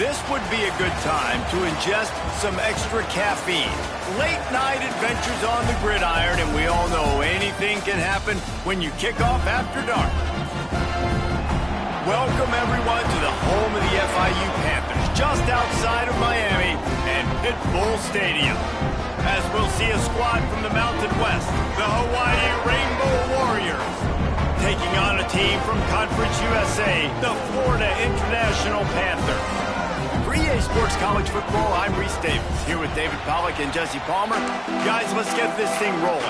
This would be a good time to ingest some extra caffeine. Late night adventures on the gridiron, and we all know anything can happen when you kick off after dark. Welcome everyone to the home of the FIU Panthers, just outside of Miami and Pitbull Stadium. As we'll see a squad from the Mountain West, the Hawaii Rainbow Warriors, taking on a team from Conference USA, the Florida International Panthers. For EA Sports College Football, I'm Reese Davis, here with David Pollack and Jesse Palmer. Guys, let's get this thing rolling.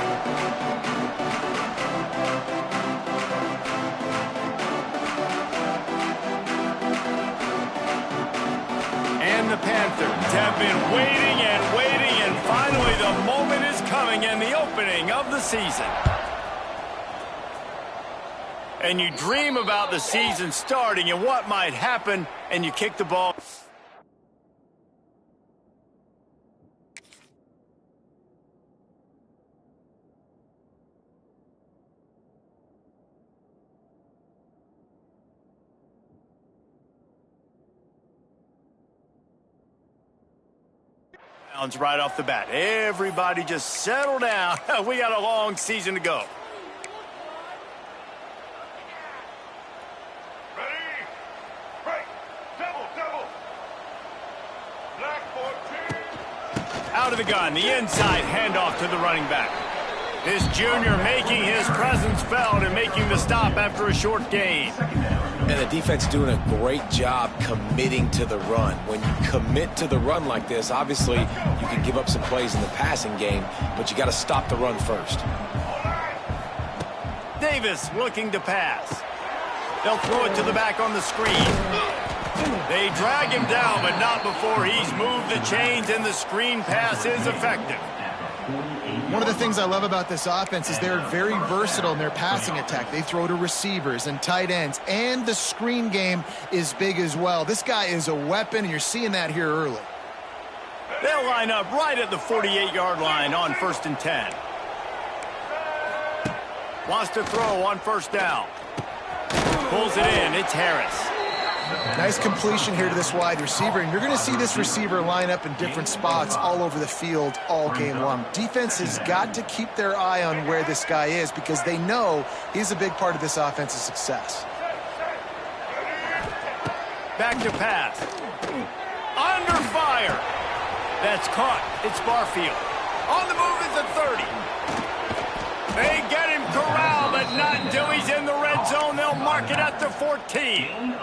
And the Panthers have been waiting and waiting, and finally the moment is coming and the opening of the season. And you dream about the season starting and what might happen, and you kick the ball. Right off the bat. Everybody just settle down. We got a long season to go. Ready? Break. Double. Black 14. Out of the gun, the inside handoff to the running back. This junior making his presence felt and making the stop after a short gain. And the defense doing a great job committing to the run. When you commit to the run like this, obviously you can give up some plays in the passing game, but you got to stop the run first. Davis looking to pass. They'll throw it to the back on the screen. They drag him down, but not before he's moved the chains, and the screen pass is effective. One of the things I love about this offense is they're very versatile in their passing attack. They throw to receivers and tight ends, and the screen game is big as well. This guy is a weapon, and you're seeing that here early. They'll line up right at the 48-yard line on 1st and 10. Wants to throw on first down. Pulls it in. It's Harris. Nice completion here to this wide receiver, and you're going to see this receiver line up in different spots all over the field all game long. Defense has got to keep their eye on where this guy is because they know he's a big part of this offense's success. Back to pass. Under fire. That's caught. It's Barfield. On the move is the 30. They get him corralled, but not until he's in the red zone. They'll mark it at the 14.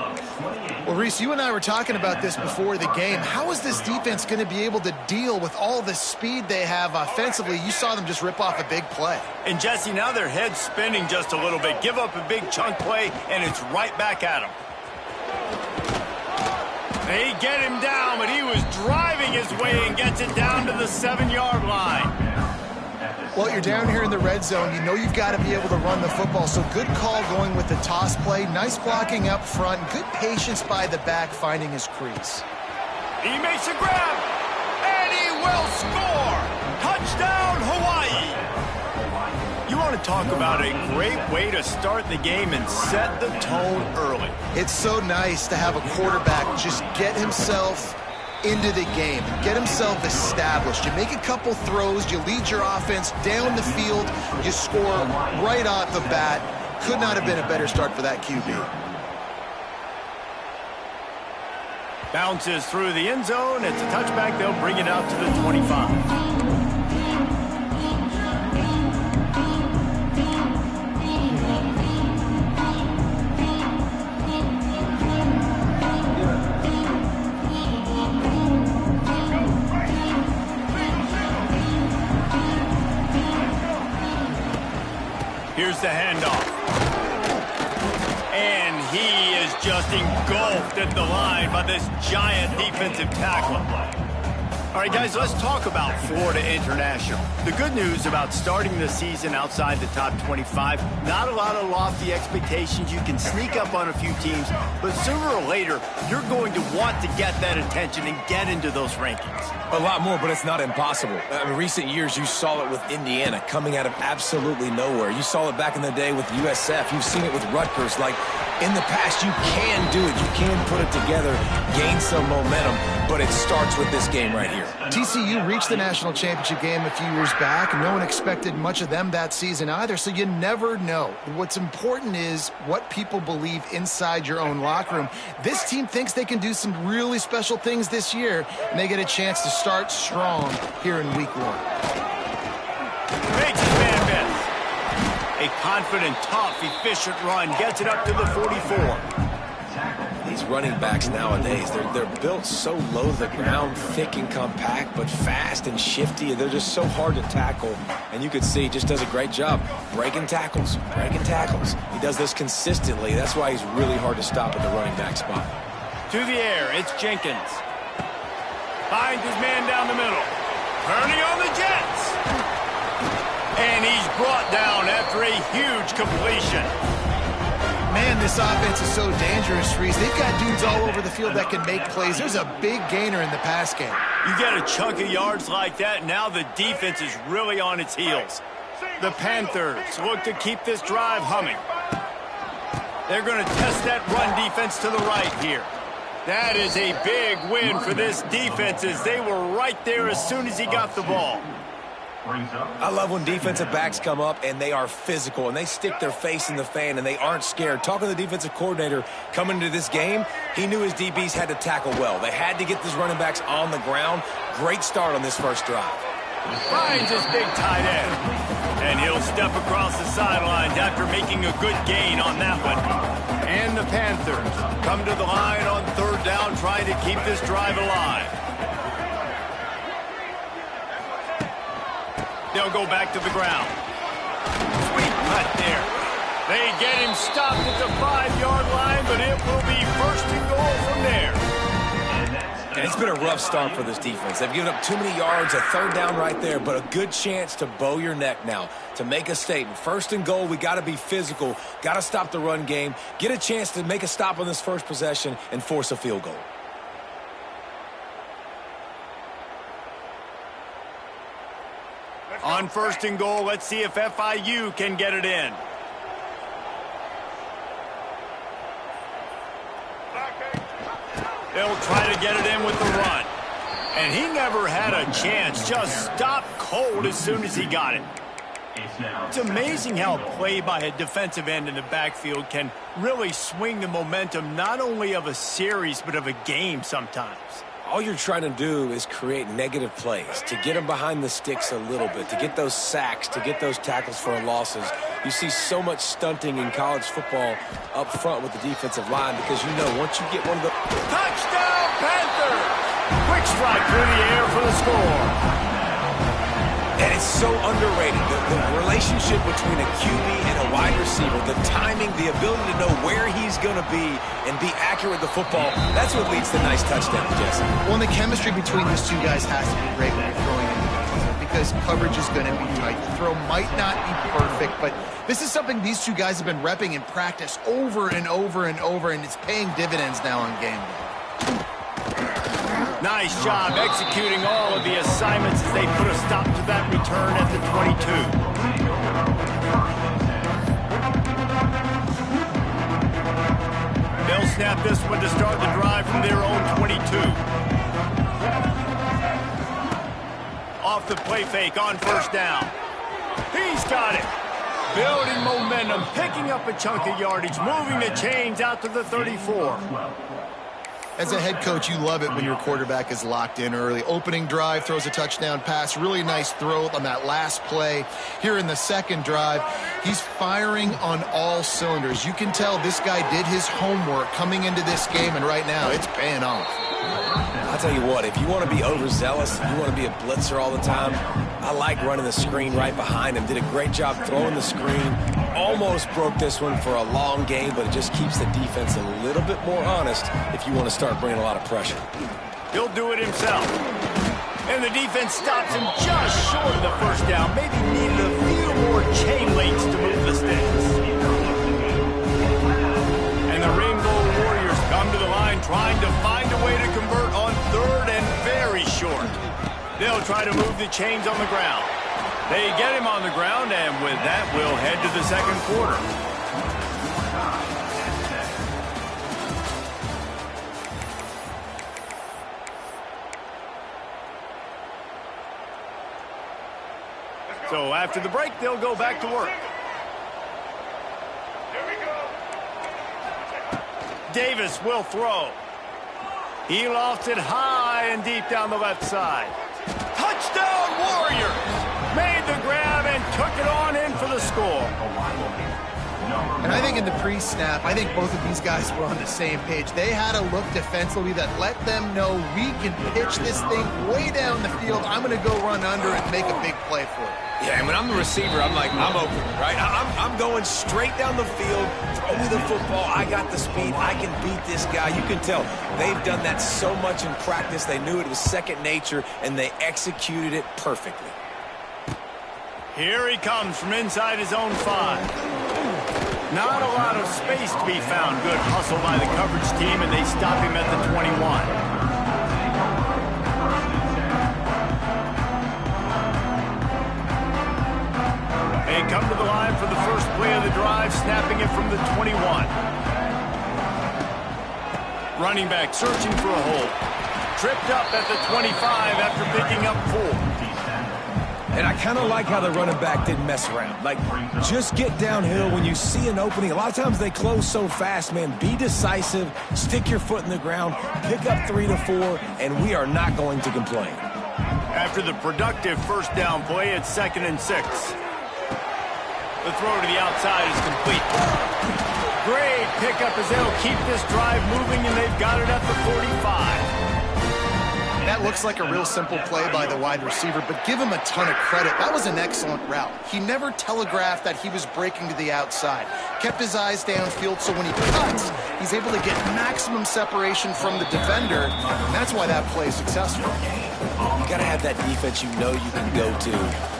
Well, Reese, you and I were talking about this before the game. How is this defense going to be able to deal with all the speed they have offensively? You saw them just rip off a big play. And, Jesse, now their head's spinning just a little bit. Give up a big chunk play, and it's right back at them. They get him down, but he was driving his way and gets it down to the 7-yard line. Well, you're down here in the red zone. You know you've got to be able to run the football, so good call going with the toss play. Nice blocking up front. Good patience by the back finding his crease. He makes a grab, and he will score. Touchdown, Hawaii. You want to talk about a great way to start the game and set the tone early. It's so nice to have a quarterback just get himself into the game, get himself established. You make a couple throws, you lead your offense down the field, you score right off the bat. Could not have been a better start for that QB. Bounces through the end zone. It's a touchback. They'll bring it out to the 25. Here's the handoff. And he is just engulfed at the line by this giant defensive tackle. All right, guys, let's talk about Florida International. The good news about starting the season outside the top 25, not a lot of lofty expectations. You can sneak up on a few teams, but sooner or later, you're going to want to get that attention and get into those rankings. A lot more, but it's not impossible. In recent years, you saw it with Indiana coming out of absolutely nowhere. You saw it back in the day with USF. You've seen it with Rutgers. Like, In the past, you can do it. You can put it together, gain some momentum, but it starts with this game right here. TCU reached the national championship game a few years back, and no one expected much of them that season either, so you never know. What's important is what people believe inside your own locker room. This team thinks they can do some really special things this year, and they get a chance to start strong here in week 1. Makes his man miss. A confident, tough, efficient run gets it up to the 44. These running backs nowadays, they're built so low to the ground, thick and compact, but fast and shifty. They're just so hard to tackle. And you can see he just does a great job breaking tackles. He does this consistently. That's why he's really hard to stop at the running back spot. To the air, it's Jenkins. Finds his man down the middle. Turning on the Jets. And he's brought down after a huge completion. Man, this offense is so dangerous, Reese. They've got dudes all over the field that can make plays. There's a big gainer in the pass game. You get a chunk of yards like that, now the defense is really on its heels. The Panthers look to keep this drive humming. They're going to test that run defense to the right here. That is a big win for this defense as they were right there as soon as he got the ball. I love when defensive backs come up and they are physical and they stick their face in the fan and they aren't scared. Talking to the defensive coordinator coming into this game, he knew his DBs had to tackle well. They had to get these running backs on the ground. Great start on this first drive. Finds his big tight end. And he'll step across the sidelines after making a good gain on that one. And the Panthers come to the line on 3rd down trying to keep this drive alive. They'll go back to the ground. Sweet cut there. They get him stopped at the 5-yard line, but it will be 1st and goal from there. And it's been a rough start for this defense. They've given up too many yards, a 3rd down right there, but a good chance to bow your neck now, to make a statement. 1st and goal, we got to be physical, got to stop the run game, get a chance to make a stop on this first possession and force a field goal. On 1st and goal, let's see if FIU can get it in. They'll try to get it in with the run. And he never had a chance, just stopped cold as soon as he got it. It's amazing how play by a defensive end in the backfield can really swing the momentum not only of a series but of a game sometimes. All you're trying to do is create negative plays, to get them behind the sticks a little bit, to get those sacks, to get those tackles for losses. You see so much stunting in college football up front with the defensive line because you know once you get one of the... Touchdown, Panthers! Quick strike through the air for the score. And it's so underrated, the relationship between a QB and a wide receiver, the timing, the ability to know where he's going to be and be accurate with the football, that's what leads to nice touchdowns, Jesse. Well, and the chemistry between these two guys has to be great when you're throwing in because coverage is going to be tight. The throw might not be perfect, but this is something these two guys have been repping in practice over and over and over, and it's paying dividends now on game day. Nice job executing all of the assignments as they put a stop to that return at the 22. They'll snap this one to start the drive from their own 22. Off the play fake on 1st down. He's got it. Building momentum, picking up a chunk of yardage, moving the chains out to the 34. As a head coach, you love it when your quarterback is locked in early. Opening drive, throws a touchdown pass. Really nice throw on that last play. Here in the 2nd drive, he's firing on all cylinders. You can tell this guy did his homework coming into this game, and right now it's paying off. I'll tell you what, if you want to be overzealous, if you want to be a blitzer all the time, I like running the screen right behind him. Did a great job throwing the screen. Almost broke this one for a long game, but it just keeps the defense a little bit more honest if you want to start bringing a lot of pressure. He'll do it himself. And the defense stops him just short of the 1st down. Maybe needed a few more chain links to move the sticks. And the Rainbow Warriors come to the line trying to find a way to convert on 3rd and very short. They'll try to move the chains on the ground. They get him on the ground, and with that, we'll head to the 2nd quarter. So after the break, they'll go back to work. Here we go. Davis will throw. He lofts it high and deep down the left side. Touchdown, Warriors! Made the grab and took it on in for the score. And I think in the pre-snap, I think both of these guys were on the same page. They had a look defensively that let them know we can pitch this thing way down the field. I'm going to go run under and make a big play for it. Yeah, and when I'm the receiver, I'm like, I'm open, right? I'm going straight down the field. Throw me the football. I got the speed. I can beat this guy. You can tell they've done that so much in practice. They knew it was second nature, and they executed it perfectly. Here he comes from inside his own 5. Not a lot of space to be found. Good hustle by the coverage team, and they stop him at the 21. They come to the line for the first play of the drive, snapping it from the 21. Running back searching for a hole. Tripped up at the 25 after picking up 4. And I kind of like how the running back didn't mess around. Like, just get downhill when you see an opening. A lot of times they close so fast, man. Be decisive, stick your foot in the ground, pick up 3 to 4, and we are not going to complain. After the productive first down play, it's 2nd and 6. The throw to the outside is complete. Great pickup as they'll keep this drive moving, and they've got it at the 45. That looks like a real simple play by the wide receiver, but give him a ton of credit. That was an excellent route. He never telegraphed that he was breaking to the outside. Kept his eyes downfield, so when he cuts, he's able to get maximum separation from the defender, and that's why that play is successful. You got to have that defense you know you can go to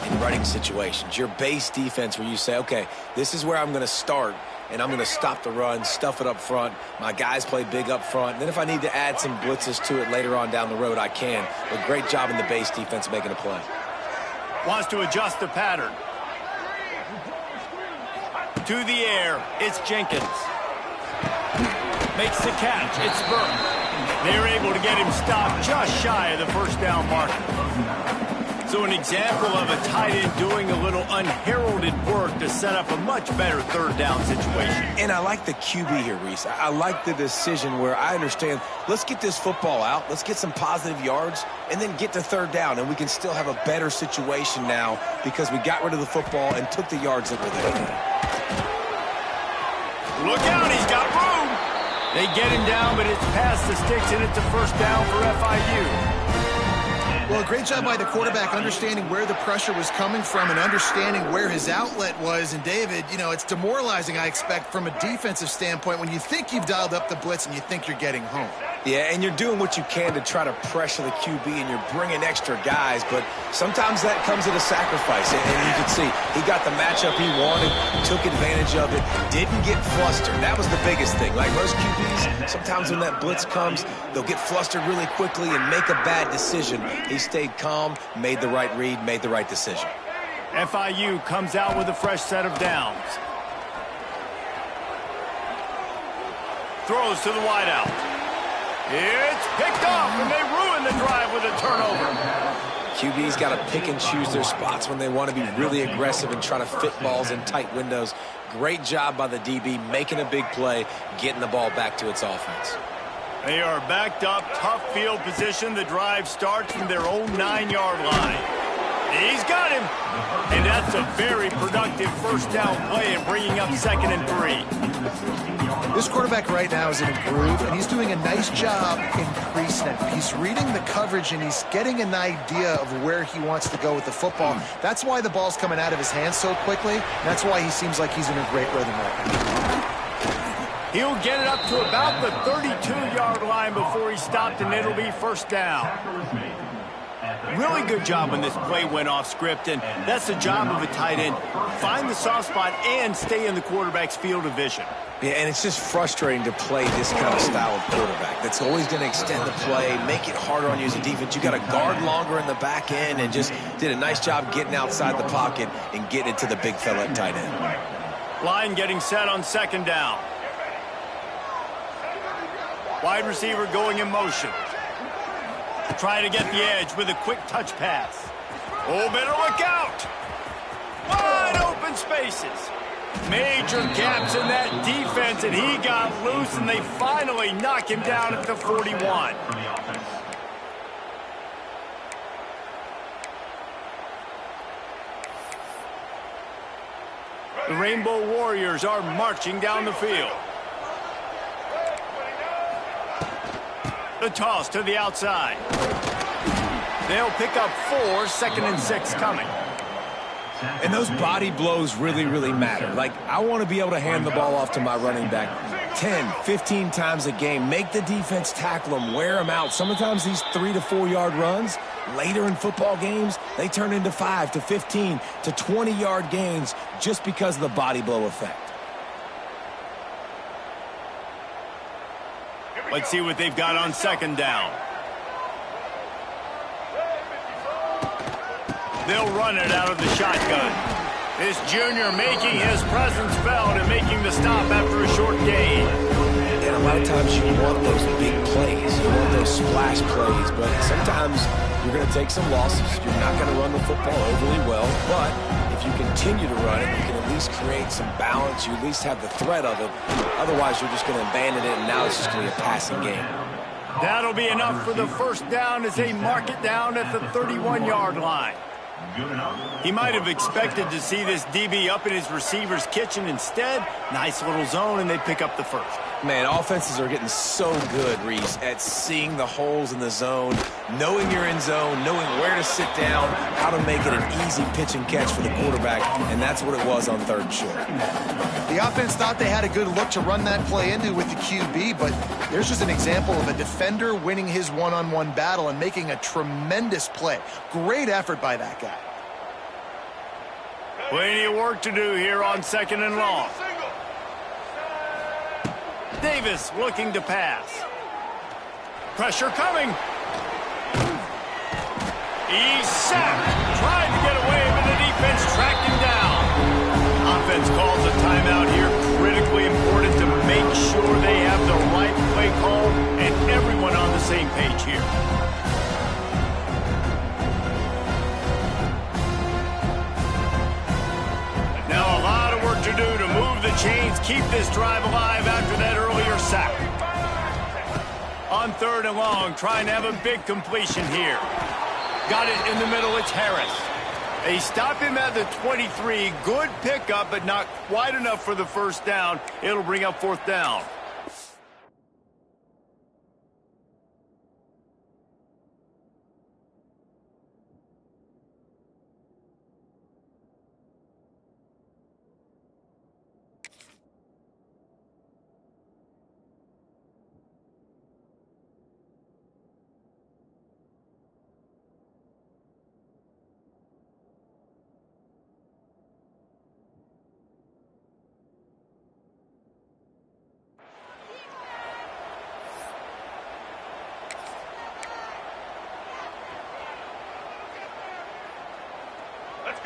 in running situations. Your base defense where you say, okay, this is where I'm going to start, and I'm going to stop the run, stuff it up front. My guys play big up front. And then if I need to add some blitzes to it later on down the road, I can. But great job in the base defense making a play. Wants to adjust the pattern. To the air, it's Jenkins. Makes the catch, it's Burke. They're able to get him stopped just shy of the first down marker. So an example of a tight end doing a little unheralded work to set up a much better third down situation. And I like the QB here, Reese. I like the decision where I understand, let's get this football out, let's get some positive yards, and then get to third down, and we can still have a better situation now because we got rid of the football and took the yards that were there. Look out, he's got room. They get him down, but it's past the sticks, and it's a first down for FIU. Well, great job by the quarterback understanding where the pressure was coming from and understanding where his outlet was. And, David, you know, it's demoralizing, I expect, from a defensive standpoint when you think you've dialed up the blitz and you think you're getting home. Yeah, and you're doing what you can to try to pressure the QB, and you're bringing extra guys, but sometimes that comes at a sacrifice. And you can see he got the matchup he wanted, took advantage of it, didn't get flustered. That was the biggest thing. Like most QBs, sometimes when that blitz comes, they'll get flustered really quickly and make a bad decision. He stayed calm, made the right read, made the right decision. FIU comes out with a fresh set of downs. Throws to the wideout. It's picked off, and they ruin the drive with a turnover. QB's got to pick and choose their spots when they want to be really aggressive and try to fit balls in tight windows. Great job by the DB, making a big play, getting the ball back to its offense. They are backed up, tough field position. The drive starts from their own 9-yard line. He's got him. And that's a very productive first down play and bringing up 2nd and 3. This quarterback right now is in a groove, and he's doing a nice job in pre-snap. He's reading the coverage, and he's getting an idea of where he wants to go with the football. That's why the ball's coming out of his hands so quickly. And that's why he seems like he's in a great rhythm right now. He'll get it up to about the 32-yard line before he stopped, and it'll be first down. Really good job when this play went off script, and that's the job of a tight end. Find the soft spot and stay in the quarterback's field of vision. Yeah, and it's just frustrating to play this kind of style of quarterback. That's always going to extend the play, make it harder on you as a defense. You got to guard longer in the back end, and just did a nice job getting outside the pocket and getting it to the big fella at tight end. Line getting set on 2nd down. Wide receiver going in motion. Try to get the edge with a quick touch pass. Oh, better look out. spaces. Major gaps in that defense, and he got loose, and they finally knock him down at the 41. The Rainbow Warriors are marching down the field. The toss to the outside. They'll pick up 4, 2nd and 6 coming. And those body blows really, really matter. Like, I want to be able to hand the ball off to my running back 10, 15 times a game. Make the defense tackle them, wear them out. Sometimes these 3 to 4 yard runs, later in football games, they turn into 5 to 15 to 20 yard gains just because of the body blow effect. Let's see what they've got on 2nd down. They'll run it out of the shotgun. This junior making his presence felt and making the stop after a short gain. And a lot of times you want those big plays. You want those splash plays. But sometimes you're going to take some losses. You're not going to run the football overly well. But if you continue to run it, you can at least create some balance. You at least have the threat of it. Otherwise, you're just going to abandon it, and now it's just going to be a passing game. That'll be enough for the 1st down as they mark it down at the 31-yard line. He might have expected to see this DB up in his receiver's kitchen. Instead, nice little zone, and they pick up the 1st. Man, offenses are getting so good, Reese, at seeing the holes in the zone, knowing you're in zone, knowing where to sit down, how to make it an easy pitch and catch for the quarterback, and that's what it was on 3rd and short. The offense thought they had a good look to run that play into with the QB, but there's just an example of a defender winning his one-on-one battle and making a tremendous play. Great effort by that guy. Plenty of work to do here on 2nd and long. Davis looking to pass. Pressure coming. He's sacked. Tried to get away, but the defense tracked him down. Offense calls a timeout here. Critically important to make sure they have the right play call and everyone on the same page here. Now a lot of work to do to move the chains, keep this drive alive after that earlier sack. On 3rd and long, trying to have a big completion here. Got it in the middle, it's Harris. They stop him at the 23. Good pickup, but not quite enough for the 1st down. It'll bring up 4th down.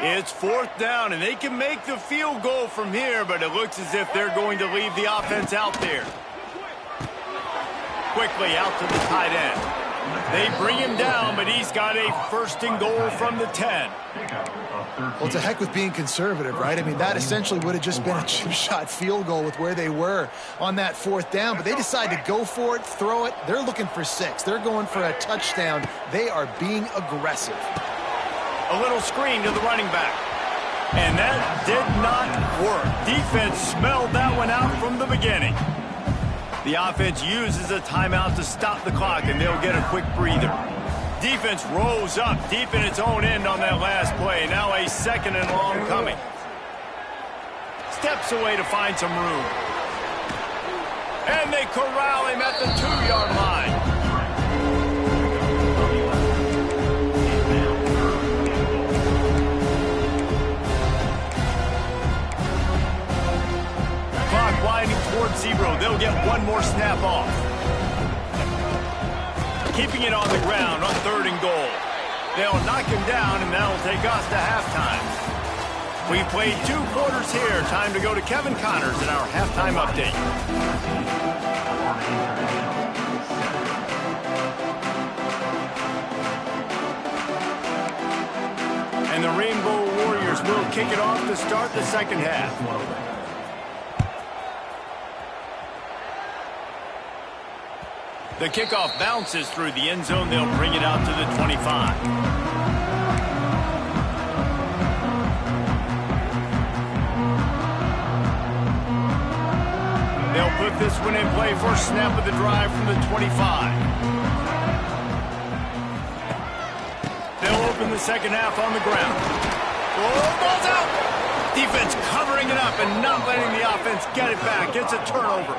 It's 4th down, and they can make the field goal from here, but it looks as if they're going to leave the offense out there. Quickly out to the tight end. They bring him down, but he's got a 1st and goal from the 10. Well, it's a heck with being conservative, right? I mean, that essentially would have just been a chip-shot field goal with where they were on that 4th down, but they decide to go for it, throw it. They're looking for 6. They're going for a touchdown. They are being aggressive. A little screen to the running back. And that did not work. Defense smelled that one out from the beginning. The offense uses a timeout to stop the clock, and they'll get a quick breather. Defense rose up deep in its own end on that last play. Now a 2nd and long coming. Steps away to find some room. And they corral him at the 2-yard line. Clock winding towards 0. They'll get one more snap off. Keeping it on the ground on 3rd and goal. They'll knock him down, and that'll take us to halftime. We've played 2 quarters here. Time to go to Kevin Connors in our halftime update. And the Rainbow Warriors will kick it off to start the second half. The kickoff bounces through the end zone. They'll bring it out to the 25. They'll put this one in play for a snap of the drive from the 25. They'll open the second half on the ground. Oh, ball's out! Defense covering it up and not letting the offense get it back. It's a turnover.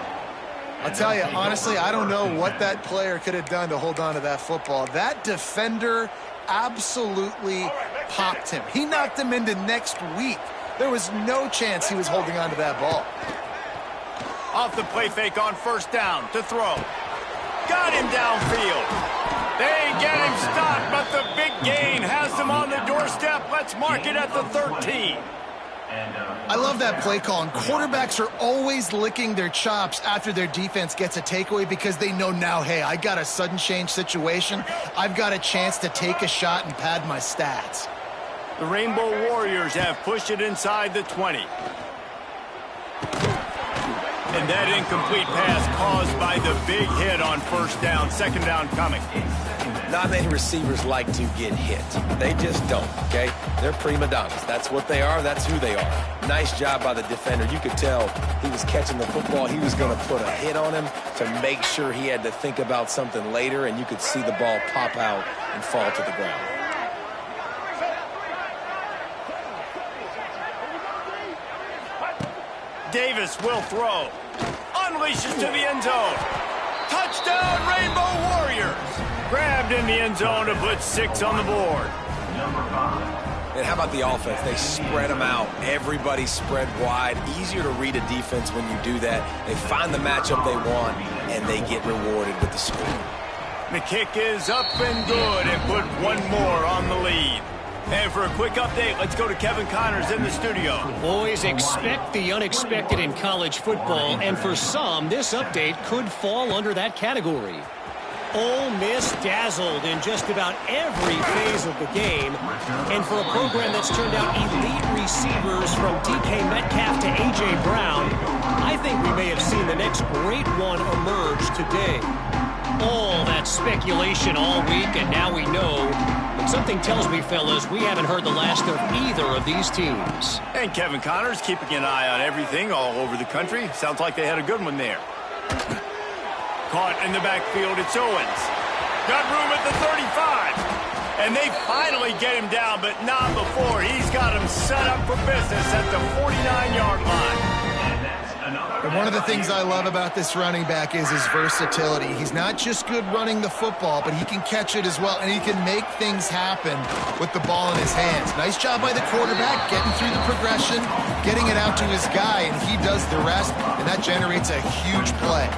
I'll tell you, honestly, I don't know what that player could have done to hold on to that football. That defender absolutely popped him. He knocked him into next week. There was no chance he was holding on to that ball. Off the play fake on first down to throw. Got him downfield. They get him stopped, but the big gain has them on the doorstep. Let's mark it at the 13. I love that play call, and quarterbacks are always licking their chops after their defense gets a takeaway because they know now, hey, I got a sudden change situation. I've got a chance to take a shot and pad my stats. The Rainbow Warriors have pushed it inside the 20. And that incomplete pass caused by the big hit on first down. Second down coming. Not many receivers like to get hit. They just don't, okay? They're prima donnas. That's what they are. That's who they are. Nice job by the defender. You could tell he was catching the football. He was going to put a hit on him to make sure he had to think about something later, and you could see the ball pop out and fall to the ground. Davis will throw. Unleashes to the end zone. Touchdown, Rainbow Warriors. Grabbed in the end zone to put 6 on the board. And how about the offense? They spread them out. Everybody spread wide. Easier to read a defense when you do that. They find the matchup they want, and they get rewarded with the score. The kick is up and good and put one more on the lead. And for a quick update, let's go to Kevin Connors in the studio. Boys, expect the unexpected in college football, and for some, this update could fall under that category. Ole Miss dazzled in just about every phase of the game, and for a program that's turned out elite receivers from DK Metcalf to A.J. Brown, I think we may have seen the next great one emerge today. All that speculation all week, and now we know. But something tells me, fellas, we haven't heard the last of either of these teams. And Kevin Connors keeping an eye on everything all over the country. Sounds like they had a good one there. Caught in the backfield, it's Owens. Got room at the 35. And they finally get him down, but not before. He's got him set up for business at the 49-yard line. And one of the things I love about this running back is his versatility. He's not just good running the football, but he can catch it as well, and he can make things happen with the ball in his hands. Nice job by the quarterback, getting through the progression, getting it out to his guy, and he does the rest, and that generates a huge play.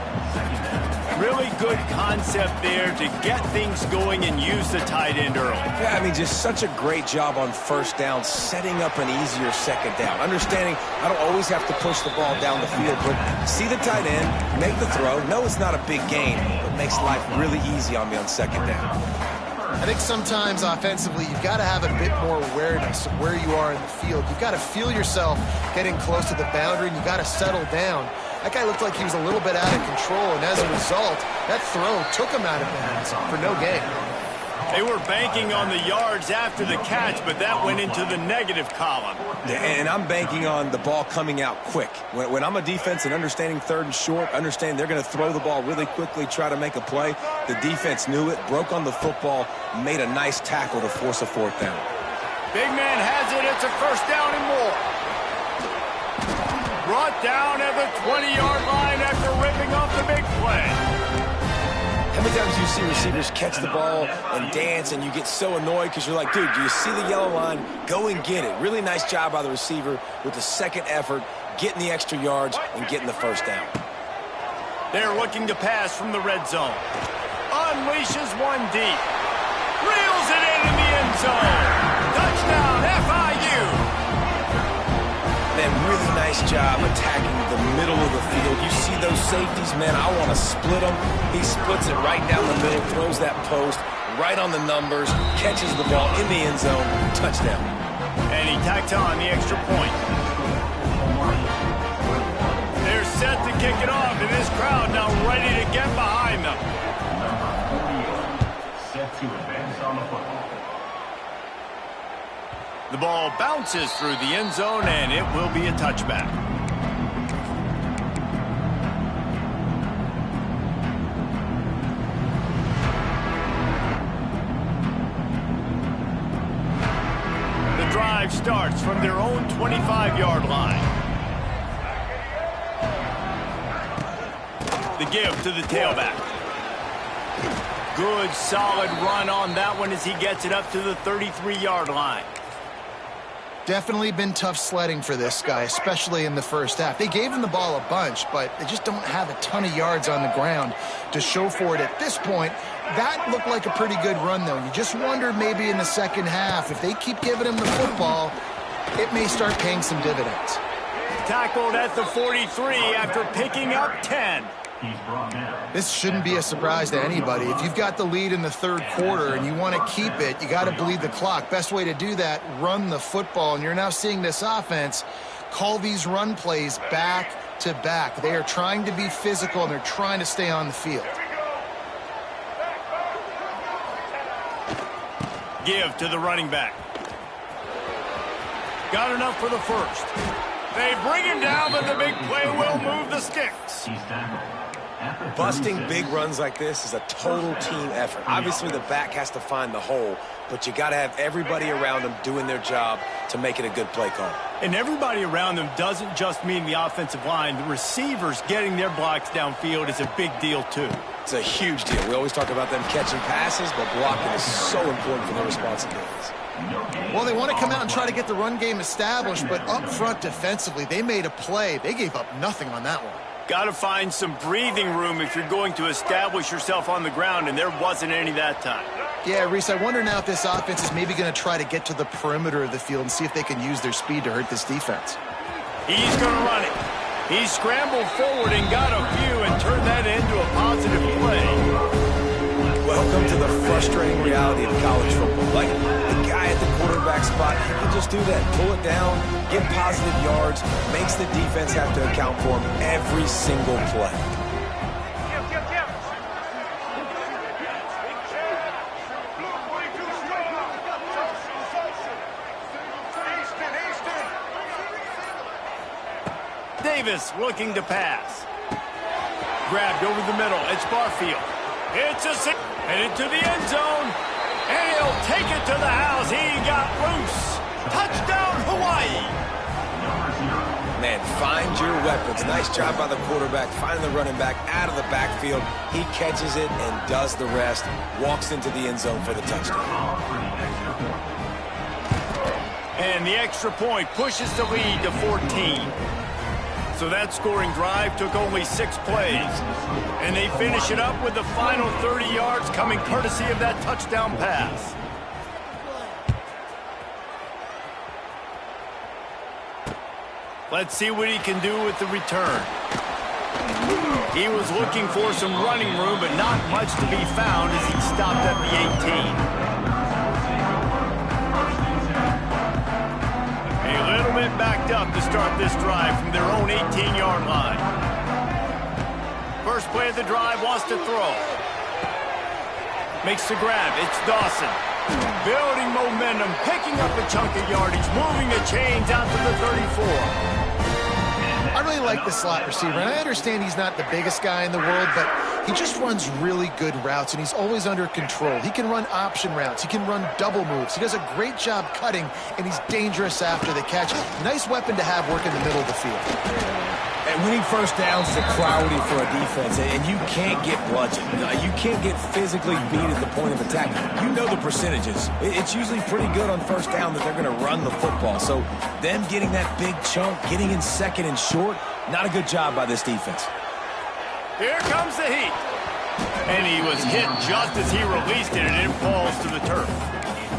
Really good concept there to get things going and use the tight end early. Yeah, I mean, just such a great job on first down, setting up an easier second down. Understanding I don't always have to push the ball down the field, but see the tight end, make the throw. No, it's not a big gain, but makes life really easy on me on second down. I think sometimes offensively you've got to have a bit more awareness of where you are in the field. You've got to feel yourself getting close to the boundary, and you've got to settle down. That guy looked like he was a little bit out of control, and as a result, that throw took him out of bounds for no gain. They were banking on the yards after the catch, but that went into the negative column. And I'm banking on the ball coming out quick. When I'm a defense and understanding third and short, understanding they're going to throw the ball really quickly, try to make a play, the defense knew it, broke on the football, made a nice tackle to force a fourth down. Big man has it. It's a first down and more. Brought down at the 20-yard line after ripping off the big play. How many times do you see receivers catch the ball and dance and you get so annoyed because you're like, dude, do you see the yellow line? Go and get it. Really nice job by the receiver with the second effort, getting the extra yards and getting the first down. They're looking to pass from the red zone. Unleashes one deep. Reels it in the end zone. Touchdown, FIU. Man, really nice job attacking the middle of the field. You see those safeties, man, I want to split them. He splits it right down the middle, throws that post right on the numbers, catches the ball in the end zone, touchdown. And he tacks on the extra point. They're set to kick it off, and this crowd now ready to get behind them. Set to advance on the football. The ball bounces through the end zone, and it will be a touchback. The drive starts from their own 25-yard line. The give to the tailback. Good, solid run on that one as he gets it up to the 33-yard line. Definitely been tough sledding for this guy, especially in the first half. They gave him the ball a bunch, but they just don't have a ton of yards on the ground to show for it at this point. That looked like a pretty good run, though. You just wonder maybe in the second half, if they keep giving him the football, it may start paying some dividends. Tackled at the 43 after picking up 10. This shouldn't be a surprise to anybody. If you've got the lead in the third quarter and you want to keep it, you got to bleed the clock. Best way to do that, run the football. And you're now seeing this offense call these run plays back to back. They are trying to be physical, and they're trying to stay on the field. Give to the running back. Got enough for the first. They bring him down, but the big play will move the sticks. Busting big runs like this is a total team effort. Obviously, the back has to find the hole, but you got to have everybody around them doing their job to make it a good play call. And everybody around them doesn't just mean the offensive line. The receivers getting their blocks downfield is a big deal, too. It's a huge deal. We always talk about them catching passes, but blocking is so important for their responsibilities. Well, they want to come out and try to get the run game established, but up front defensively, they made a play. They gave up nothing on that one. Got to find some breathing room if you're going to establish yourself on the ground, and there wasn't any that time. Yeah, Reese, I wonder now if this offense is maybe going to try to get to the perimeter of the field and see if they can use their speed to hurt this defense. He's going to run it. He scrambled forward and got a few and turned that into a positive play. Welcome to the frustrating reality of college football. Like, the guy at the quarterback spot, he can just do that. Pull it down, get positive yards, makes the defense have to account for him every single play. Davis looking to pass. Grabbed over the middle. It's Barfield. It's a six. Headed to the end zone. And he'll take it to the house. He got loose. Touchdown, Hawaii. Man, find your weapons. Nice job by the quarterback, finding the running back out of the backfield. He catches it and does the rest. Walks into the end zone for the touchdown. And the extra point pushes the lead to 14. So that scoring drive took only 6 plays. And they finish it up with the final 30 yards coming courtesy of that touchdown pass. Let's see what he can do with the return. He was looking for some running room, but not much to be found as he stopped at the 18. A little bit backed up to start this drive from their own 18-yard line. First play of the drive, wants to throw. Makes the grab. It's Dawson. Building momentum, picking up a chunk of yardage, moving the chains out to the 34. I really like the slot receiver, and I understand he's not the biggest guy in the world, but he just runs really good routes, and he's always under control. He can run option routes. He can run double moves. He does a great job cutting, and he's dangerous after the catch. Nice weapon to have work in the middle of the field. And winning first downs is a priority for a defense, and you can't get bludgeoned. You can't get physically beat at the point of attack. You know the percentages. It's usually pretty good on first down that they're going to run the football. So them getting that big chunk, getting in second and short, not a good job by this defense. Here comes the heat. And he was hit just as he released it, and it falls to the turf.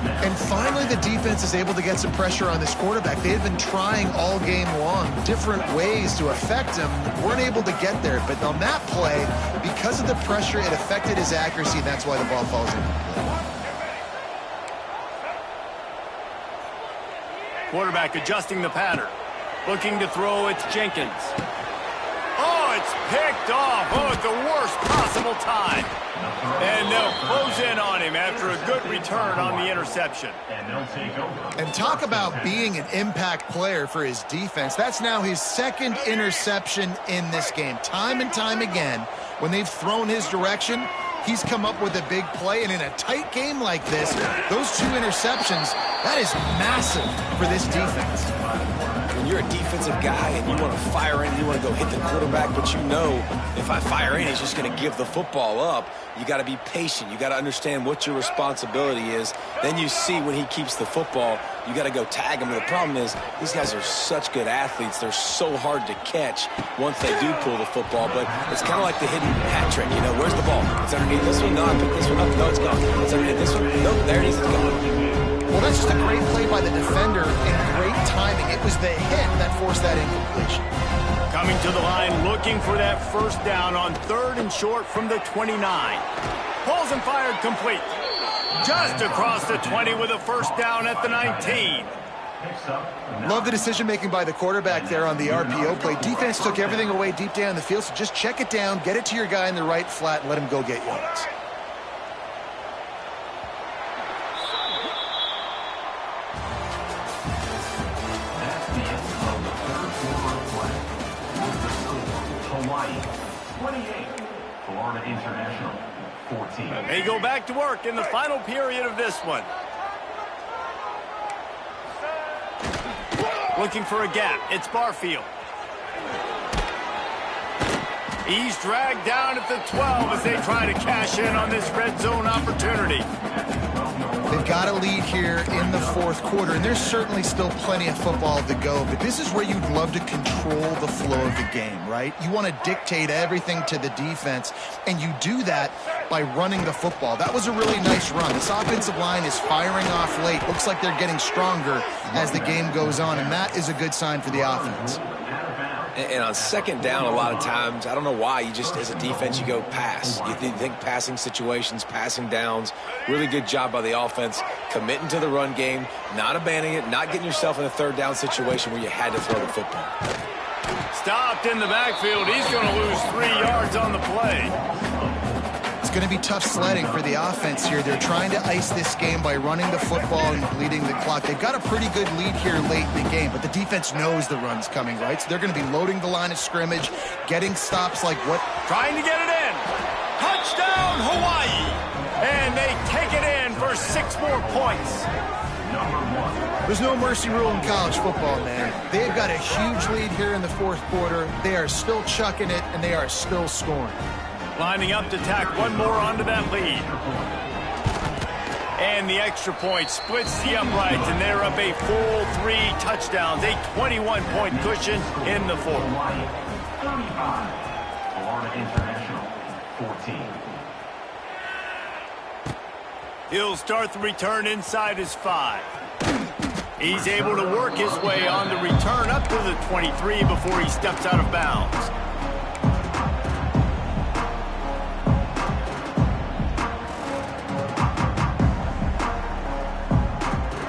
And finally, the defense is able to get some pressure on this quarterback. They had been trying all game long different ways to affect him. Weren't able to get there. But on that play, because of the pressure, it affected his accuracy, and that's why the ball falls in. Quarterback adjusting the pattern. Looking to throw, it's Jenkins. Oh, it's picked off. Oh, at the worst possible time. And they'll close in on him after a good return on the interception. And they'll take over. And talk about being an impact player for his defense. That's now his second interception in this game. Time and time again, when they've thrown his direction, he's come up with a big play. And in a tight game like this, those 2 interceptions, that is massive for this defense. When you're a defensive guy and you want to fire in, you want to go hit the quarterback, but you know if I fire in, he's just going to give the football up. You got to be patient. You got to understand what your responsibility is. Then you see when he keeps the football, you got to go tag him. And the problem is these guys are such good athletes. They're so hard to catch once they do pull the football. But it's kind of like the hidden hat trick. You know, where's the ball? It's underneath this one. No, I picked this one up. No, it's gone. It's underneath this one. Nope, there it is. It's gone. Well, that's just a great play by the defender and great timing. It was the hit that forced that incompletion. Coming to the line, looking for that first down on 3rd and short from the 29. Pulls and fired complete. Just across the 20 with a first down at the 19. Love the decision-making by the quarterback there on the RPO play. Defense took everything away deep down the field, so just check it down, get it to your guy in the right flat, and let him go get yards. Florida International, 14. They go back to work in the final period of this one. Looking for a gap. It's Barfield. He's dragged down at the 12 as they try to cash in on this red zone opportunity. They've got a lead here in the 4th quarter, and there's certainly still plenty of football to go, but this is where you'd love to control the flow of the game, right? You want to dictate everything to the defense, and you do that by running the football. That was a really nice run. This offensive line is firing off late. Looks like they're getting stronger as the game goes on, and that is a good sign for the offense. And on 2nd down, a lot of times, I don't know why, you just, as a defense, you go pass. You think passing situations, passing downs. Really good job by the offense, committing to the run game, not abandoning it, not getting yourself in a 3rd down situation where you had to throw the football. Stopped in the backfield. He's going to lose 3 yards on the play. It's going to be tough sledding for the offense here. They're trying to ice this game by running the football and bleeding the clock. They've got a pretty good lead here late in the game, but the defense knows the run's coming, right? So they're going to be loading the line of scrimmage, getting stops like what? Trying to get it in. Touchdown, Hawaii. And they take it in for 6 more points. There's no mercy rule in college football, man. They've got a huge lead here in the 4th quarter. They are still chucking it, and they are still scoring. Lining up to tack one more onto that lead. And the extra point splits the uprights, and they're up a full 3 touchdowns, a 21-point cushion in the 4th. 35. Florida International, 14. He'll start the return inside his 5. He's able to work his way on the return up to the 23 before he steps out of bounds.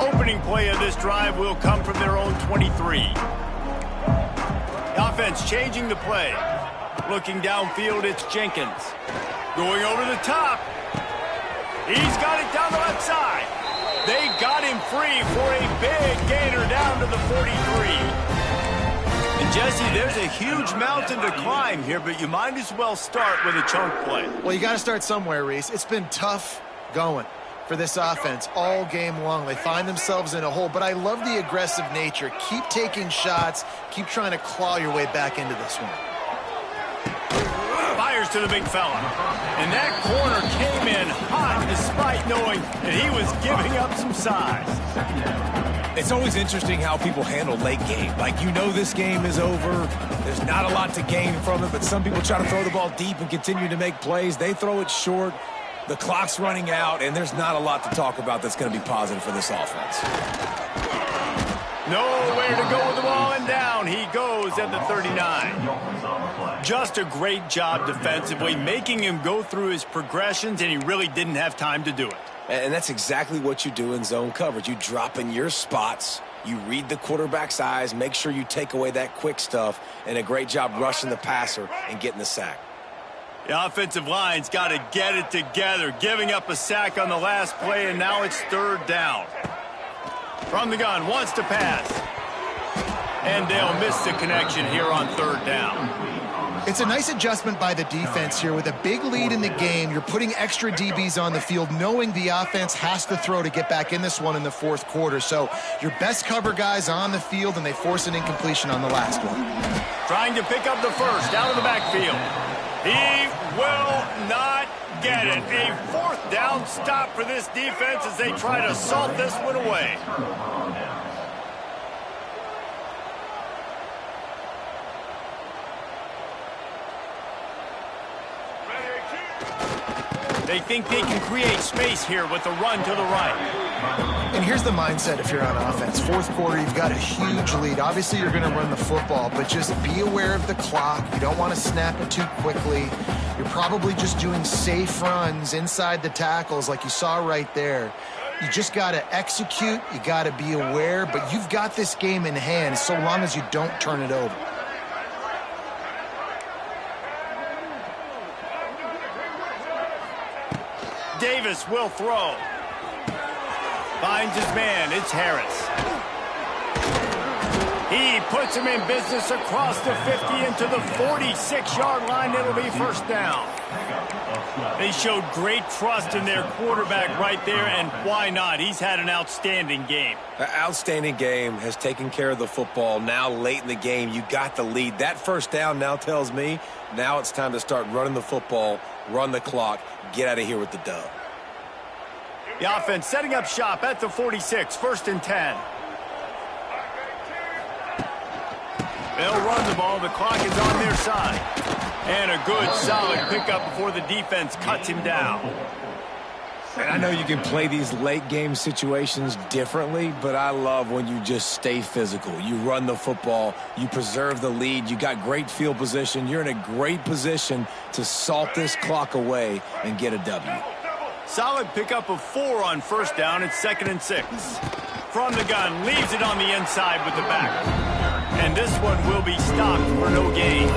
Opening play of this drive will come from their own 23. The offense changing the play. Looking downfield, it's Jenkins. Going over the top. He's got it down the left side. They got him free for a big gainer down to the 43. And Jesse, there's a huge mountain to climb here, but you might as well start with a chunk play. Well, you got to start somewhere, Reese. It's been tough going for this offense all game long. They find themselves in a hole, but I love the aggressive nature. Keep taking shots. Keep trying to claw your way back into this one. Fires to the big fella. And that corner came in hot despite knowing that he was giving up some size. It's always interesting how people handle late game. Like, you know this game is over. There's not a lot to gain from it, but some people try to throw the ball deep and continue to make plays. They throw it short. The clock's running out, and there's not a lot to talk about that's going to be positive for this offense. Nowhere to go with the ball, and down he goes at the 39. Just a great job defensively, making him go through his progressions, and he really didn't have time to do it. And that's exactly what you do in zone coverage. You drop in your spots, You read the quarterback's eyes, make sure you take away that quick stuff, and a great job rushing the passer and getting the sack. The offensive line's got to get it together, giving up a sack on the last play, and now it's 3rd down. From the gun, wants to pass. And they'll miss the connection here on 3rd down. It's a nice adjustment by the defense here. With a big lead in the game, you're putting extra DBs on the field, knowing the offense has to throw to get back in this one in the 4th quarter. So your best cover guys on the field, and they force an incompletion on the last one. Trying to pick up the first out of the backfield. He will not get it. A 4th down stop for this defense as they try to salt this one away. They think they can create space here with the run to the right. And here's the mindset if you're on offense. 4th quarter, you've got a huge lead. Obviously, you're going to run the football, but just be aware of the clock. You don't want to snap it too quickly. You're probably just doing safe runs inside the tackles like you saw right there. You just got to execute. You got to be aware, but you've got this game in hand so long as you don't turn it over. Davis will throw. Finds his man. It's Harris. He puts him in business across the 50 into the 46-yard line. It'll be 1st down. They showed great trust in their quarterback right there, and why not? He's had an outstanding game. An outstanding game, has taken care of the football. Now late in the game, you got the lead. That 1st down now tells me now it's time to start running the football, run the clock, get out of here with the dub. The offense setting up shop at the 46, 1st and 10. They'll run the ball. The clock is on their side. And a good, solid pickup before the defense cuts him down. And I know you can play these late game situations differently, but I love when you just stay physical. You run the football, you preserve the lead, you got great field position. You're in a great position to salt this clock away and get a W. Solid pickup of 4 on 1st down. It's 2nd and 6. From the gun, leaves it on the inside with the back. And this one will be stopped for no gain.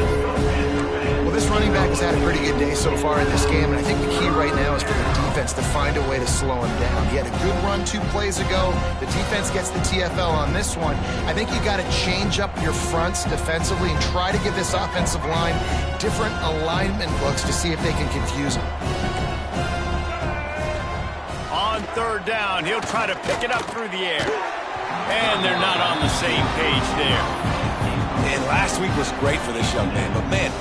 Well, this running back has had a pretty good day so far in this game, and I think the key right now is for the defense to find a way to slow him down. He had a good run 2 plays ago. The defense gets the TFL on this one. I think you got to change up your fronts defensively and try to give this offensive line different alignment looks to see if they can confuse him. On 3rd down, he'll try to pick it up through the air. And they're not on the same page there. And last week was great for this young man. But, man,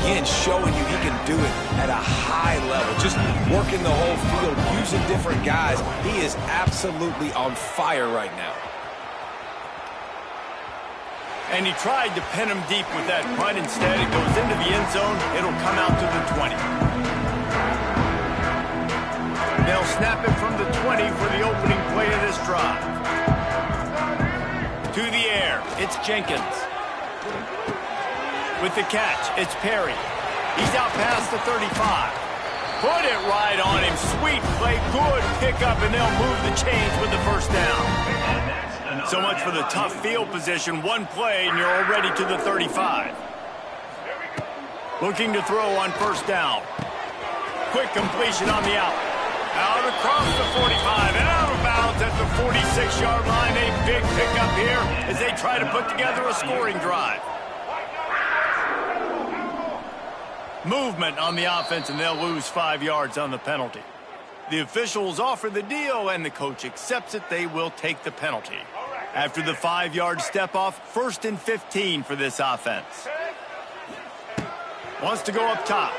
again, showing you he can do it at a high level. Just working the whole field, using different guys. He is absolutely on fire right now. And he tried to pin him deep with that punt. Instead, it goes into the end zone. It'll come out to the 20. They'll snap it from the 20 for the opening play of this drive. To the air, it's Jenkins. With the catch, it's Perry. He's out past the 35. Put it right on him. Sweet play, good pickup, and they'll move the chains with the 1st down. So much for the tough field position. One play, and you're already to the 35. Looking to throw on 1st down. Quick completion on the out. Out across the 45 and out of bounds at the 46-yard line. A big pickup here as they try to put together a scoring drive. Movement on the offense, and they'll lose 5 yards on the penalty. The officials offer the deal, and the coach accepts it. They will take the penalty. After the 5-yard step-off, 1st and 15 for this offense. Wants to go up top.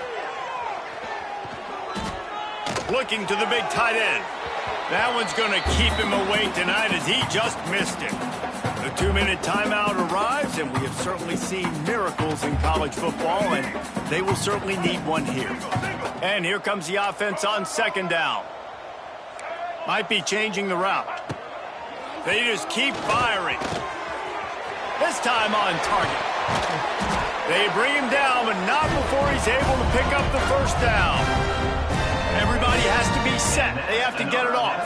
Looking to the big tight end. That one's going to keep him awake tonight as he just missed it. The 2-minute timeout arrives, and we have certainly seen miracles in college football, and they will certainly need one here. And here comes the offense on 2nd down. Might be changing the route. They just keep firing. This time on target. They bring him down, but not before he's able to pick up the 1st down. Everybody has to be set. They have to get it off.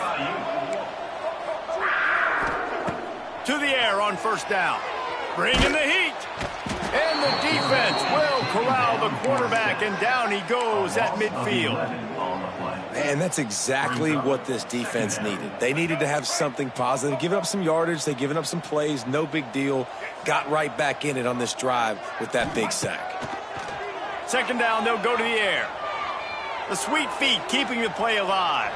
to the air on first down. Bringing the heat. And the defense will corral the quarterback, and down he goes at midfield. And that's exactly what this defense needed. They needed to have something positive. Giving up some yardage, they've given up some plays, no big deal. Got right back in it on this drive with that big sack. Second down, they'll go to the air. The sweet feet keeping the play alive.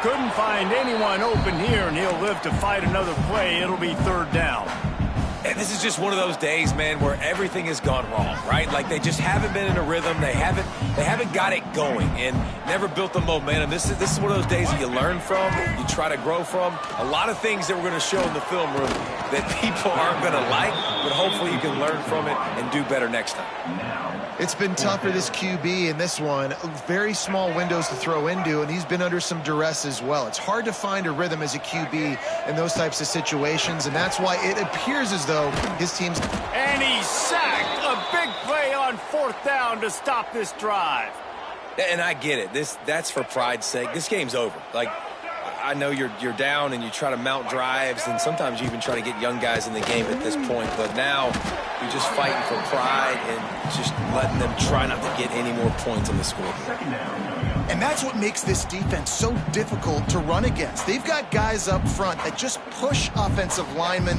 Couldn't find anyone open here, and he'll live to fight another play. It'll be third down. And this is just one of those days, man, where everything has gone wrong, right? Like they just haven't been in a rhythm. They haven't got it going and never built the momentum. This is one of those days that you learn from, you try to grow from. A lot of things that we're going to show in the film room that people aren't going to like, but hopefully you can learn from it and do better next time. It's been tough for this QB in this one. Very small windows to throw into, and he's been under some duress as well. It's hard to find a rhythm as a QB in those types of situations, and that's why it appears as though his team's... And he's sacked. A big play on fourth down to stop this drive. And I get it. That's for pride's sake. This game's over. Like, I know you're down and you try to mount drives, and sometimes you even try to get young guys in the game at this point. But now you're just fighting for pride and just letting them try not to get any more points on the scoreboard. And that's what makes this defense so difficult to run against. They've got guys up front that just push offensive linemen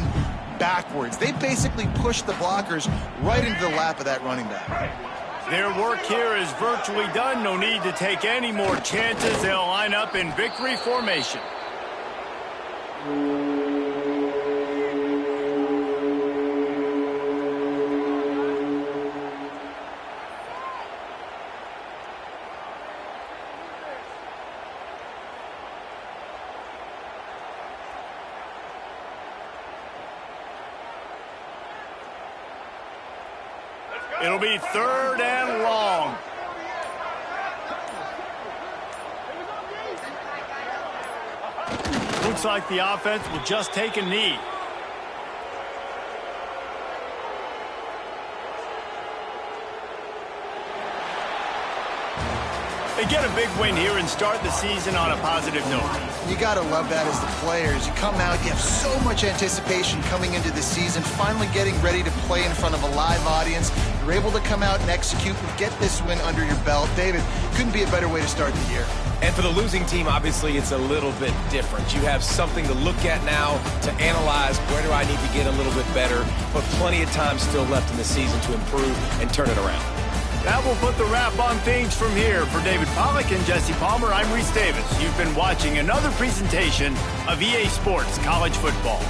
backwards. They basically push the blockers right into the lap of that running back. Their work here is virtually done. No need to take any more chances. They'll line up in victory formation. It'll be third and long. Looks like the offense will just take a knee. They get a big win here and start the season on a positive note. You got to love that as the players. You come out, you have so much anticipation coming into the season, finally getting ready to play in front of a live audience. You're able to come out and execute and get this win under your belt. David, couldn't be a better way to start the year. And for the losing team, obviously, it's a little bit different. You have something to look at now, to analyze where do I need to get a little bit better, but plenty of time still left in the season to improve and turn it around. That will put the wrap on things from here. For David Pollack and Jesse Palmer, I'm Reese Davis. You've been watching another presentation of EA Sports College Football.